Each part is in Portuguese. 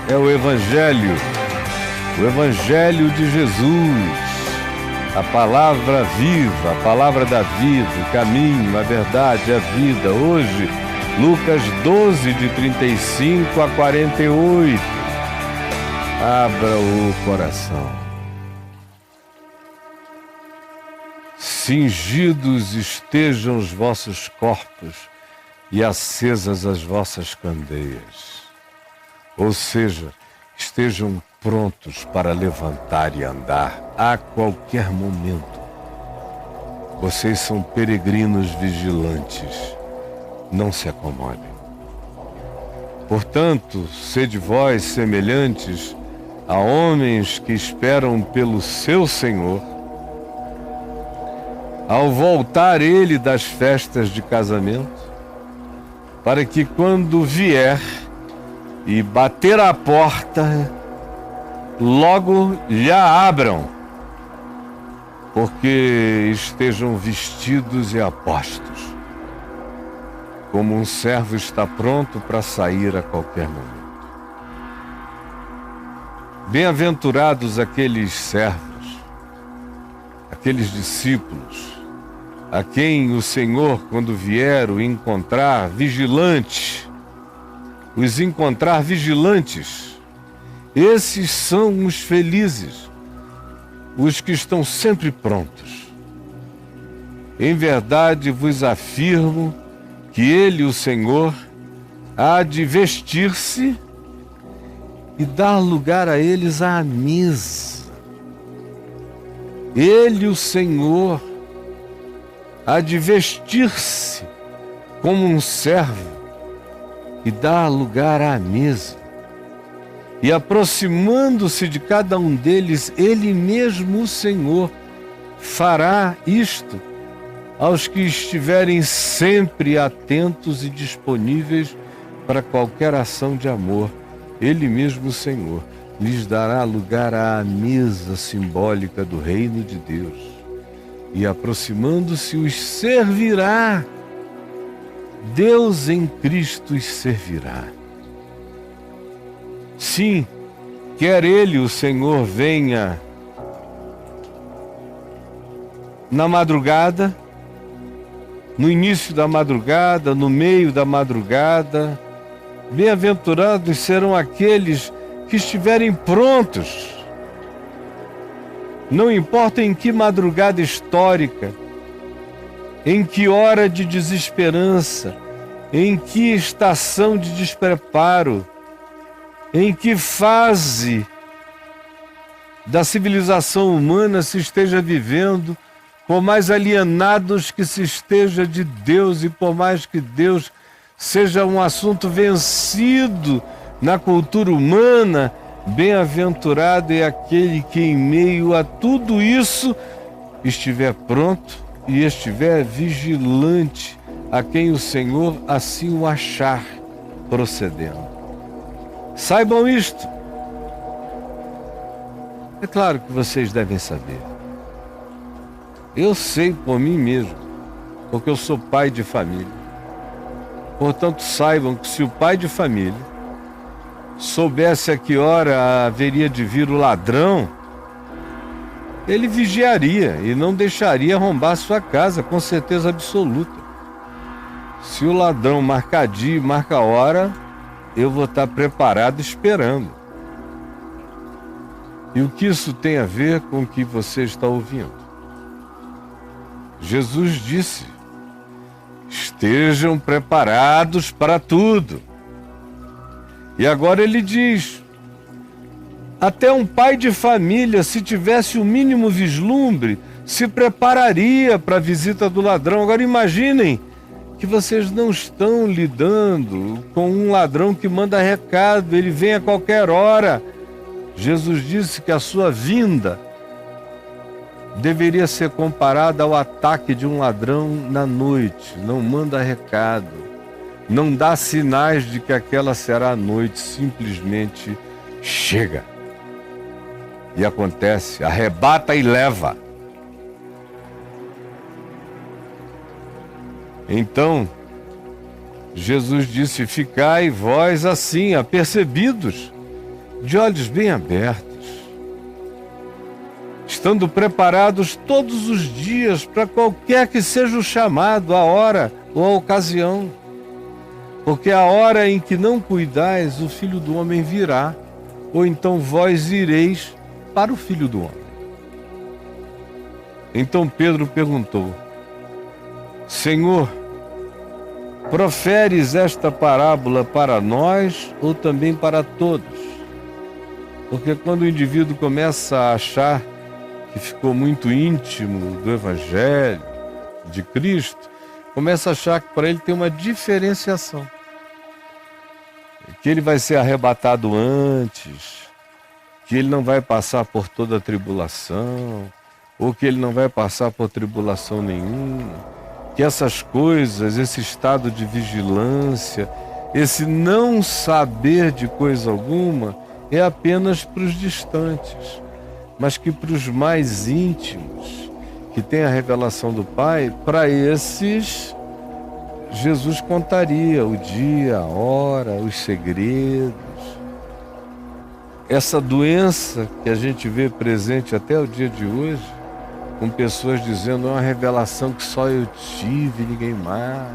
é o Evangelho de Jesus, a palavra viva, a palavra da vida, o caminho, a verdade, a vida. Hoje, Lucas 12, de 35 a 48. Abra o coração. Cingidos estejam os vossos corpos e acesas as vossas candeias. Ou seja, estejam prontos para levantar e andar a qualquer momento. Vocês são peregrinos vigilantes. Não se acomodem. Portanto, sede vós semelhantes a homens que esperam pelo seu Senhor, ao voltar ele das festas de casamento, para que quando vier e bater à porta, logo lhe abram, porque estejam vestidos e apostos, como um servo está pronto para sair a qualquer momento. Bem-aventurados aqueles servos, aqueles discípulos, a quem o Senhor, quando vier o encontrar vigilantes, os encontrar vigilantes. Esses são os felizes, os que estão sempre prontos. Em verdade vos afirmo que ele, o Senhor, há de vestir-se e dar lugar a eles à mesa. Ele, o Senhor, há de vestir-se como um servo e dar lugar à mesa. E aproximando-se de cada um deles, ele mesmo, o Senhor, fará isto aos que estiverem sempre atentos e disponíveis para qualquer ação de amor. Ele mesmo, o Senhor, lhes dará lugar à mesa simbólica do reino de Deus. E aproximando-se os servirá. Deus em Cristo os servirá. Sim, quer ele, o Senhor, venha na madrugada, no início da madrugada, no meio da madrugada. Bem-aventurados serão aqueles que estiverem prontos. Não importa em que madrugada histórica, em que hora de desesperança, em que estação de despreparo, em que fase da civilização humana se esteja vivendo, por mais alienados que se esteja de Deus e por mais que Deus seja um assunto vencido na cultura humana, bem-aventurado é aquele que em meio a tudo isso estiver pronto e estiver vigilante, a quem o Senhor assim o achar procedendo. Saibam isto. É claro que vocês devem saber. Eu sei por mim mesmo, porque eu sou pai de família. Portanto, saibam que se o pai de família soubesse a que hora haveria de vir o ladrão, ele vigiaria e não deixaria arrombar sua casa, com certeza absoluta. Se o ladrão marca dia e marca hora, eu vou estar preparado esperando. E o que isso tem a ver com o que você está ouvindo? Jesus disse: estejam preparados para tudo. E agora ele diz: até um pai de família, se tivesse o mínimo vislumbre, se prepararia para a visita do ladrão. Agora imaginem que vocês não estão lidando com um ladrão que manda recado, ele vem a qualquer hora. Jesus disse que a sua vinda deveria ser comparada ao ataque de um ladrão na noite. Não manda recado, não dá sinais de que aquela será a noite, simplesmente chega. E acontece, arrebata e leva. Então, Jesus disse: ficai vós assim, apercebidos, de olhos bem abertos, estando preparados todos os dias para qualquer que seja o chamado, a hora ou a ocasião. Porque a hora em que não cuidais, o Filho do Homem virá, ou então vós ireis para o Filho do Homem. Então Pedro perguntou: Senhor, proferes esta parábola para nós ou também para todos? Porque quando o indivíduo começa a achar que ficou muito íntimo do Evangelho, de Cristo, começa a achar que para ele tem uma diferenciação. Que ele vai ser arrebatado antes, que ele não vai passar por toda a tribulação, ou que ele não vai passar por tribulação nenhuma. Que essas coisas, esse estado de vigilância, esse não saber de coisa alguma, é apenas para os distantes, mas que para os mais íntimos, que têm a revelação do Pai, para esses, Jesus contaria o dia, a hora, os segredos. Essa doença que a gente vê presente até o dia de hoje, com pessoas dizendo: é uma revelação que só eu tive e ninguém mais,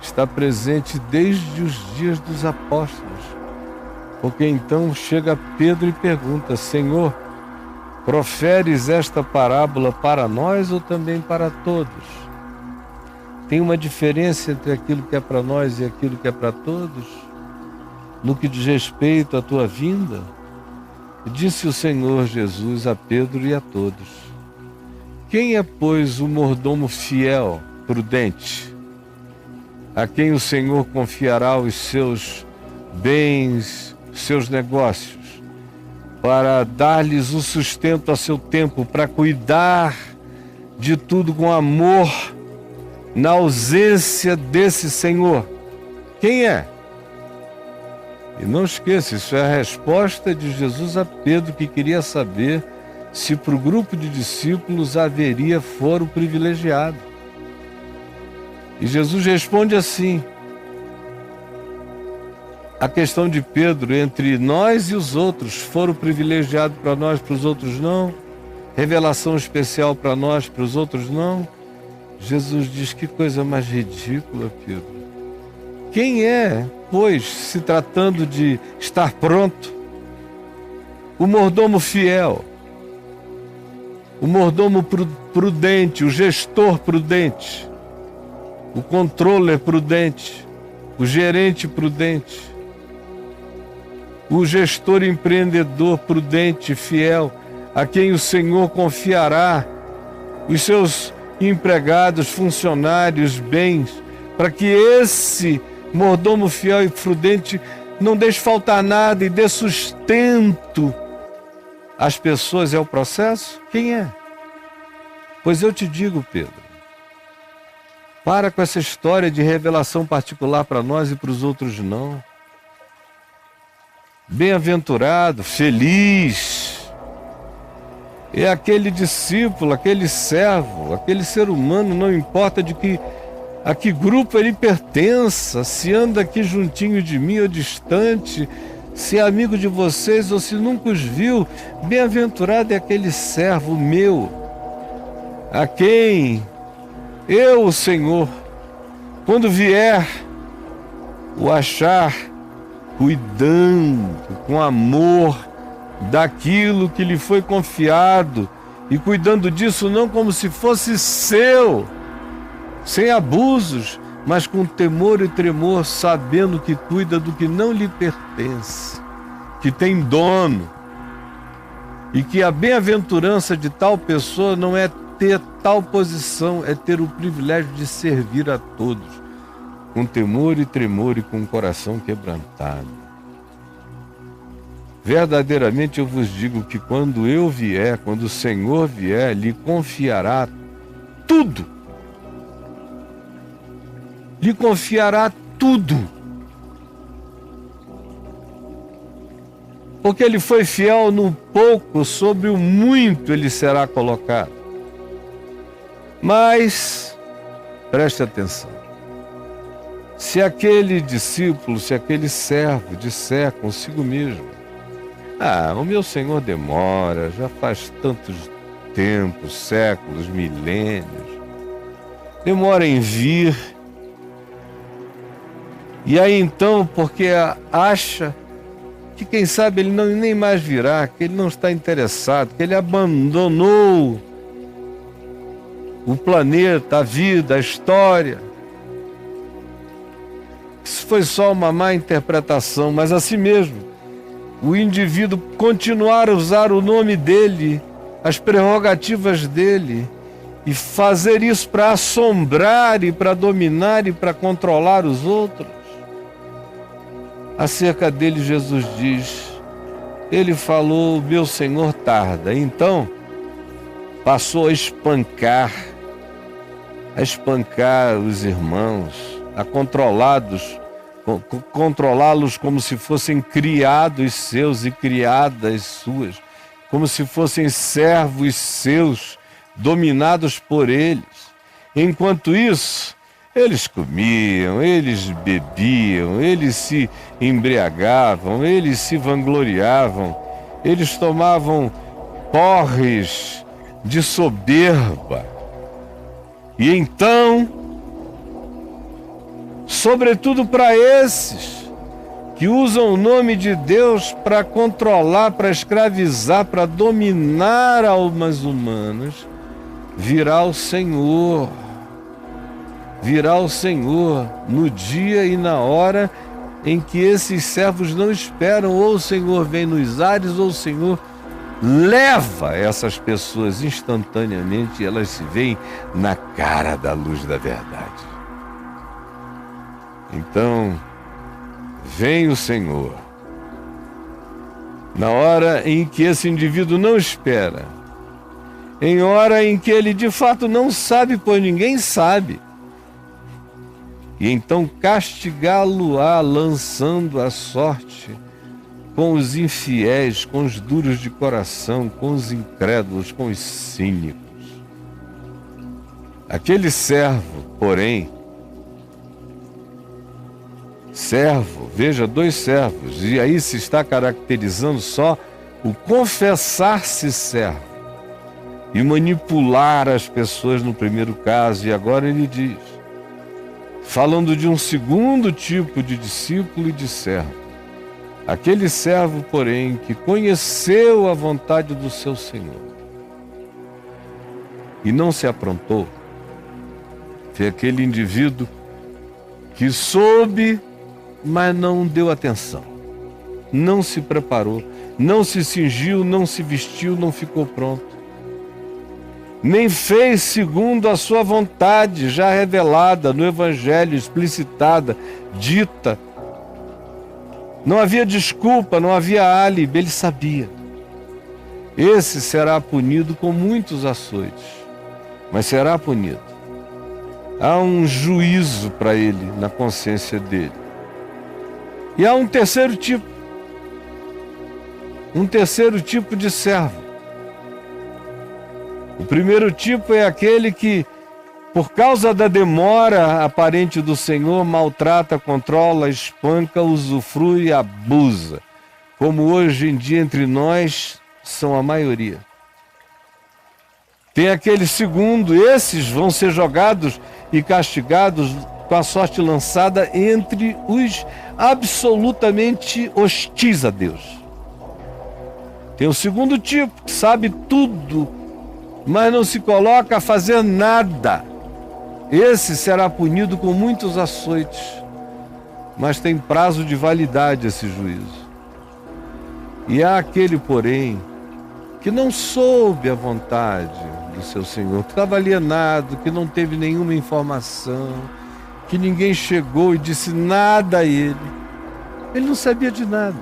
está presente desde os dias dos apóstolos. Porque então chega Pedro e pergunta: Senhor, proferes esta parábola para nós ou também para todos? Tem uma diferença entre aquilo que é para nós e aquilo que é para todos, no que diz respeito à tua vinda? Disse o Senhor Jesus a Pedro e a todos: quem é, pois, o mordomo fiel, prudente, a quem o Senhor confiará os seus bens, seus negócios, para dar-lhes o sustento a seu tempo, para cuidar de tudo com amor, na ausência desse Senhor? Quem é? E não esqueça, isso é a resposta de Jesus a Pedro, que queria saber se para o grupo de discípulos haveria foro privilegiado. E Jesus responde assim: a questão de Pedro, entre nós e os outros, foro privilegiado para nós, para os outros não? Revelação especial para nós, para os outros não? Jesus diz: que coisa mais ridícula, Pedro. Quem é, pois, se tratando de estar pronto, o mordomo fiel, o mordomo prudente, o gestor prudente, o controller prudente, o gerente prudente, o gestor empreendedor prudente, fiel, a quem o Senhor confiará os seus empregados, funcionários, bens, para que esse mordomo fiel e prudente não deixe faltar nada e dê sustento às pessoas. É o processo? Quem é? Pois eu te digo, Pedro, para com essa história de revelação particular para nós e para os outros não. Bem-aventurado, feliz é aquele discípulo, aquele servo, aquele ser humano, não importa a que grupo ele pertença, se anda aqui juntinho de mim ou distante, se é amigo de vocês ou se nunca os viu, bem-aventurado é aquele servo meu, a quem eu, o Senhor, quando vier, o achar cuidando com amor daquilo que lhe foi confiado e cuidando disso não como se fosse seu, sem abusos, mas com temor e tremor, sabendo que cuida do que não lhe pertence, que tem dono, e que a bem-aventurança de tal pessoa não é ter tal posição, é ter o privilégio de servir a todos, com temor e tremor e com o coração quebrantado. Verdadeiramente eu vos digo que quando eu vier, quando o Senhor vier, lhe confiará tudo. Lhe confiará tudo. Porque ele foi fiel no pouco, sobre o muito ele será colocado. Mas, preste atenção, se aquele discípulo, se aquele servo disser consigo mesmo: O meu Senhor demora, já faz tantos tempos, séculos, milênios. Demora em vir. E aí então, porque acha que quem sabe ele nem mais virá, que ele não está interessado, que ele abandonou o planeta, a vida, a história. Isso foi só uma má interpretação, mas assim mesmo, o indivíduo continuar a usar o nome dele, as prerrogativas dele, e fazer isso para assombrar e para dominar e para controlar os outros. Acerca dele, Jesus diz, ele falou, meu Senhor tarda. Então, passou a espancar os irmãos, a controlá-los como se fossem criados seus e criadas suas, como se fossem servos seus, dominados por eles. Enquanto isso, eles comiam, eles bebiam, eles se embriagavam, eles se vangloriavam, eles tomavam porres de soberba. E então, sobretudo para esses que usam o nome de Deus para controlar, para escravizar, para dominar almas humanas, virá o Senhor no dia e na hora em que esses servos não esperam, ou o Senhor vem nos ares, ou o Senhor leva essas pessoas instantaneamente e elas se veem na cara da luz da verdade. Então, vem o Senhor na hora em que esse indivíduo não espera, em hora em que ele de fato não sabe, pois ninguém sabe. E então castigá-lo-á, lançando a sorte com os infiéis, com os duros de coração, com os incrédulos, com os cínicos. Aquele servo, porém, veja, 2 servos, e aí se está caracterizando só o confessar-se servo e manipular as pessoas no primeiro caso, e agora ele diz, falando de um segundo tipo de discípulo e de servo. Aquele servo, porém, que conheceu a vontade do seu Senhor e não se aprontou, foi aquele indivíduo que soube, mas não deu atenção, não se preparou, não se cingiu, não se vestiu, não ficou pronto, nem fez segundo a sua vontade, já revelada no Evangelho, explicitada, dita. Não havia desculpa, não havia álibi, ele sabia. Esse será punido com muitos açoites, mas será punido. Há um juízo para ele, na consciência dele. E há um terceiro tipo de servo. O primeiro tipo é aquele que, por causa da demora aparente do Senhor, maltrata, controla, espanca, usufrui e abusa, como hoje em dia entre nós são a maioria. Tem aquele segundo, esses vão ser jogados e castigados com a sorte lançada entre os absolutamente hostis a Deus. Tem o segundo tipo, que sabe tudo, mas não se coloca a fazer nada. Esse será punido com muitos açoites, mas tem prazo de validade esse juízo. E há aquele, porém, que não soube a vontade do seu Senhor, que estava alienado, que não teve nenhuma informação, que ninguém chegou e disse nada a ele. Ele não sabia de nada.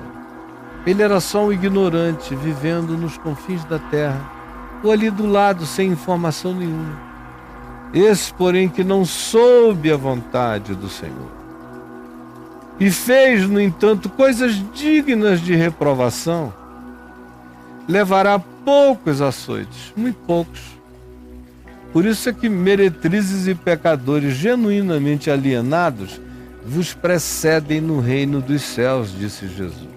Ele era só um ignorante, vivendo nos confins da terra, ou ali do lado, sem informação nenhuma. Esse, porém, que não soube a vontade do Senhor e fez, no entanto, coisas dignas de reprovação, levará poucos açoites, muito poucos. Por isso é que meretrizes e pecadores genuinamente alienados vos precedem no reino dos céus, disse Jesus.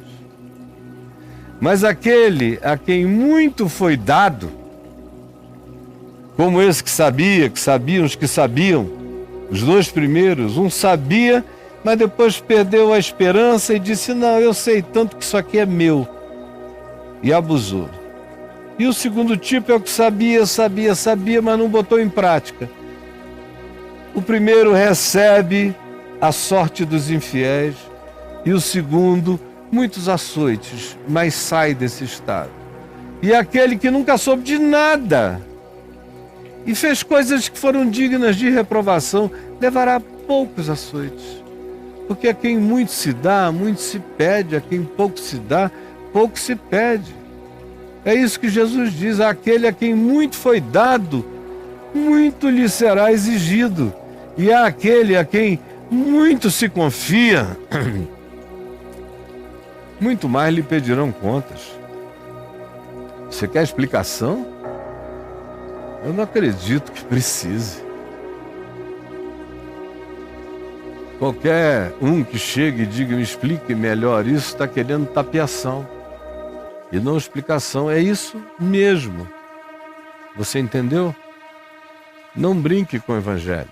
Mas aquele a quem muito foi dado, como esse que sabiam os que sabiam, os dois primeiros, um sabia, mas depois perdeu a esperança e disse, não, eu sei tanto que isso aqui é meu, e abusou. E o segundo tipo é o que sabia, mas não botou em prática. O primeiro recebe a sorte dos infiéis, e o segundo, muitos açoites, mas sai desse estado. E aquele que nunca soube de nada e fez coisas que foram dignas de reprovação, levará poucos açoites. Porque a quem muito se dá, muito se pede, a quem pouco se dá, pouco se pede. É isso que Jesus diz, aquele a quem muito foi dado, muito lhe será exigido. E àquele a quem muito se confia, muito mais lhe pedirão contas. Você quer explicação? Eu não acredito que precise. Qualquer um que chegue e diga, me explique melhor isso, está querendo tapiação. E não explicação, é isso mesmo. Você entendeu? Não brinque com o Evangelho.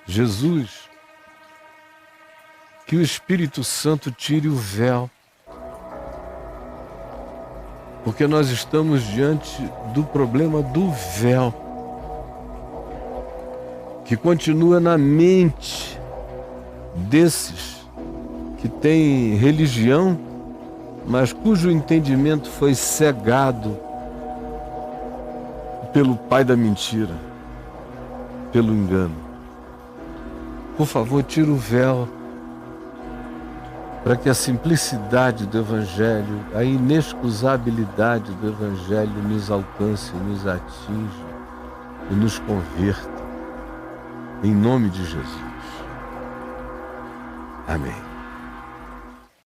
Jesus, que o Espírito Santo tire o véu, porque nós estamos diante do problema do véu, que continua na mente desses que têm religião, mas cujo entendimento foi cegado pelo pai da mentira, pelo engano. Por favor, tira o véu, para que a simplicidade do Evangelho, a inexcusabilidade do Evangelho nos alcance, nos atinja e nos converta. Em nome de Jesus. Amém.